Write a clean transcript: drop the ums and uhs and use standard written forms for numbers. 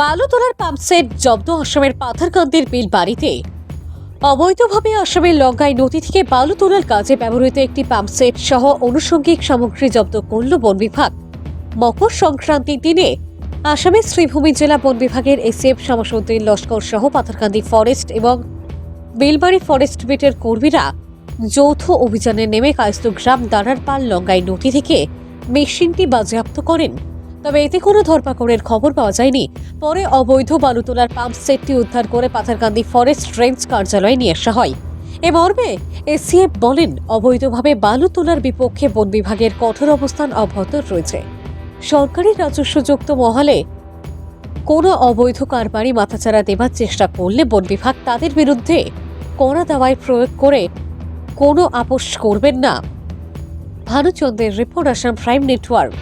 বালু তোলার পাম্পসেট জব্দ আসামের পাথারকান্দির বিল বাড়িতে অবৈধভাবে আসামের লঙ্কাই নদী থেকে বালু তোলার কাজে ব্যবহৃত একটি পাম্পসেট সহ আনুষঙ্গিক সামগ্রী জব্দ করল বন বিভাগ। মকর সংক্রান্তির দিনে আসামের শ্রীভূমি জেলা বন বিভাগের এসএফ শামসুদ্দিন লস্কর সহ পাথারকান্দি ফরেস্ট এবং বেলবাড়ি ফরেস্ট বিটের কর্মীরা যৌথ অভিযানে নেমে কায়স্থগ্রাম দাঁড়ারপাল লঙ্কাই নদী থেকে মেশিনটি বাজেয়াপ্ত করেন। তবে এতে কোনো ধরপাকড়ের খবর পাওয়া যায়নি। পরে অবৈধ বালু তোলার পাম্প সেটটি উদ্ধার করে পাথারকান্দি ফরেস্ট রেঞ্জ কার্যালয়ে নিয়ে আসা হয়। এ মর্মে এসিএফ বলেন, অবৈধভাবে বালু তোলার বিপক্ষে বন বিভাগের কঠোর অবস্থান অব্যাহত রয়েছে। সরকারি রাজস্বযুক্ত মহলে কোনো অবৈধ কারবারি মাথাচাড়া দেবার চেষ্টা করলে বন বিভাগ তাদের বিরুদ্ধে কড়া দাওয়াই প্রয়োগ করে কোনো আপোষ করবেন না। ভানুচন্দ্রের রিপোর্ট, আসাম প্রাইম নেটওয়ার্ক।